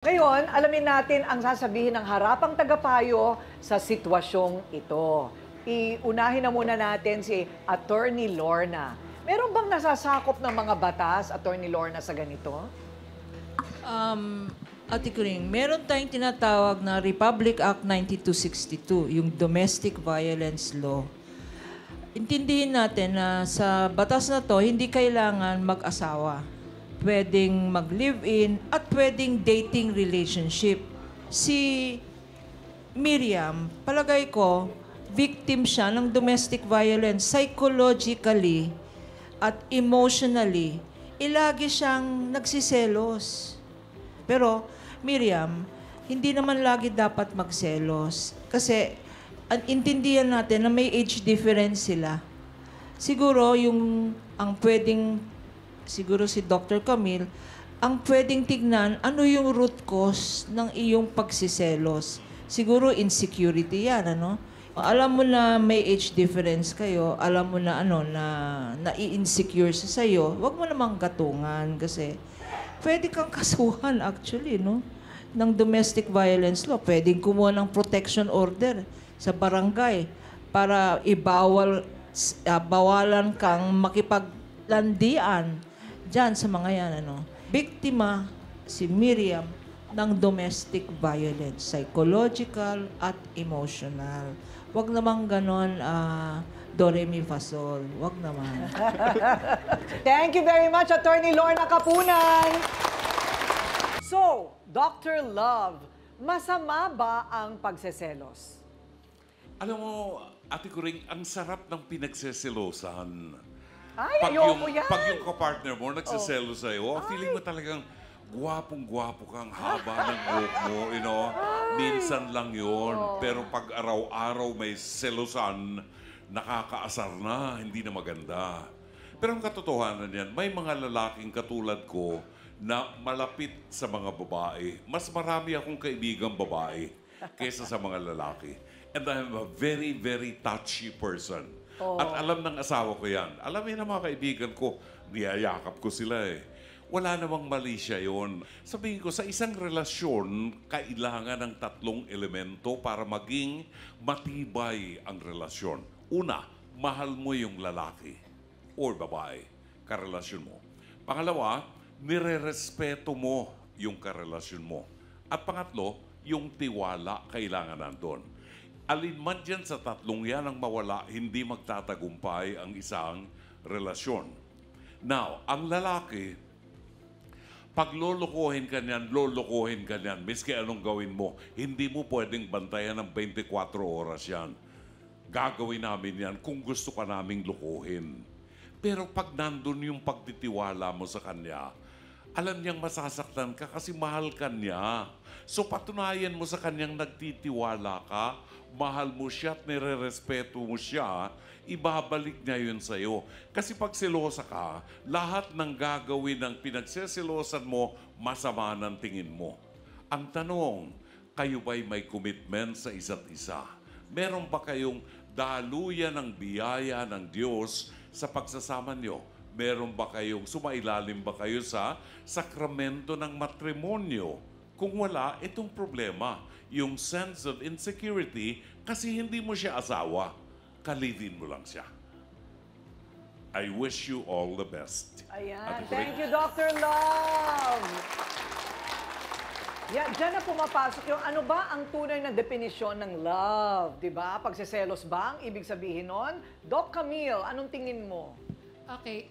Ngayon, alamin natin ang sasabihin ng harapang tagapayo sa sitwasyong ito. Iunahin na muna natin si Attorney Lorna. Meron bang nasasakop ng mga batas, Attorney Lorna, sa ganito? Ate Kuring, meron tayong tinatawag na Republic Act 9262, yung Domestic Violence Law. Intindihin natin na sa batas na to, hindi kailangan mag-asawa. Pwedeng mag-live-in at pwedeng dating relationship. Si Miriam, palagay ko, victim siya ng domestic violence psychologically at emotionally. Lagi siyang nagsiselos. Pero, Miriam, hindi naman lagi dapat magselos. Kasi, intindihan natin na may age difference sila. Siguro, ang pwedeng, siguro si Dr. Camille, ang pwedeng tignan, ano yung root cause ng iyong pagsiselos. Siguro, insecurity yan, ano? Alam mo na may age difference kayo, alam mo na nai-insecure siya sa'yo, huwag mo namang gatungan kasi pwede kang kasuhan actually, no? Ng domestic violence law. Pwedeng kumuha ng protection order sa barangay para bawalan kang makipaglandian dyan sa mga yan, ano. Biktima si Miriam ng domestic violence, psychological at emotional. Huwag naman ganon, do, re, mi, fa, sol. Huwag naman. Thank you very much, Attorney Lorna Kapunan. So, Dr. Love, masama ba ang pagseselos? Alam mo, Ate Kuring, ang sarap ng pinagseselosan. Ay, ayoko yan. Pag yung kapartner mo nagseselo sa'yo, feeling mo talagang gwapong-gwapo kang haba ng buhok mo, you know. Minsan lang yun. Pero pag araw-araw may selosan, nakakaasar na, hindi na maganda. Pero ang katotohanan yan, may mga lalaking katulad ko na malapit sa mga babae. Mas marami akong kaibigang babae kaysa sa mga lalaki. And I'm a very, very touchy person. At alam ng asawa ko yan. Alam niya ng mga kaibigan ko, niyayakap ko sila eh. Wala namang mali siya yun. Sabihin ko, sa isang relasyon, kailangan ng tatlong elemento para maging matibay ang relasyon. Una, mahal mo yung lalaki or babae, karelasyon mo. Pangalawa, nire-respeto mo yung karelasyon mo. At pangatlo, yung tiwala kailangan nandun. Alin man dyan sa tatlong yan ang mawala, hindi magtatagumpay ang isang relasyon. Now, ang lalaki, pag lolokohin ka niyan, miski anong gawin mo, hindi mo pwedeng bantayan ng 24 oras yan. Gagawin namin yan kung gusto ka naming lukuhin. Pero pag nandun yung pagtitiwala mo sa kanya, alam niyang masasaktan ka kasi mahal ka niya. So patunayan mo sa kanyang nagtitiwala ka, mahal mo siya at nire-respeto mo siya, ibabalik niya yun sa'yo. Kasi pag selosa ka, lahat ng gagawin ng pinagseselosan mo, masama ng tingin mo. Ang tanong, kayo ba'y may commitment sa isa't isa? Meron ba kayong daluyan ng biyaya ng Diyos sa pagsasama niyo? Meron ba kayong, sumailalim ba kayo sa sakramento ng matrimonyo? Kung wala, itong problema, yung sense of insecurity, kasi hindi mo siya asawa, kalidin mo lang siya. I wish you all the best. Ayan. Thank you, Dr. Love. Yan, dyan na pumapasok yung ano ba ang tunay na definisyon ng love, di ba? Pagseselos ba ang ibig sabihin nun? Doc Camille, anong tingin mo? Okay,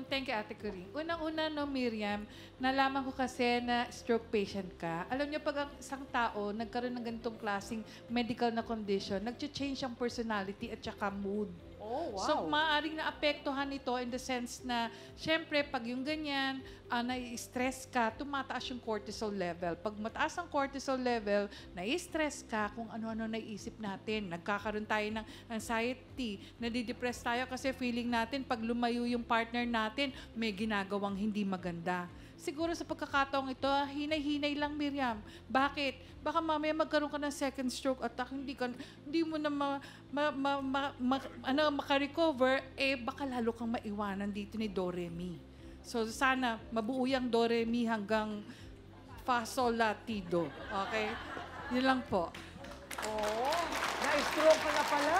thank you, Ate Corinne. Unang-una, no, Miriam, nalaman ko kasi na stroke patient ka. Alam niyo, pag ang isang tao nagkaroon ng ganitong klaseng medical na condition, nag-change ang personality at saka mood. Oh, wow. So, maaaring naapektuhan ito in the sense na, syempre, pag yung ganyan, nai-stress ka, tumataas yung cortisol level. Pag mataas ang cortisol level, nai-stress ka kung ano-ano naiisip natin. Nagkakaroon tayo ng anxiety, nadidepress tayo kasi feeling natin, pag lumayo yung partner natin, may ginagawang hindi maganda. Siguro sa pagkakataong ito, hinay-hinay lang, Miriam. Bakit? Baka mamaya magkaroon ka ng second stroke attack, hindi mo na makarecover, baka lalo kang maiwanan dito ni Doremi. So sana mabuo yung Doremi hanggang fa, sol, la, ti, do. Okay? Yun lang po. Oo, na-stroke ka na pala.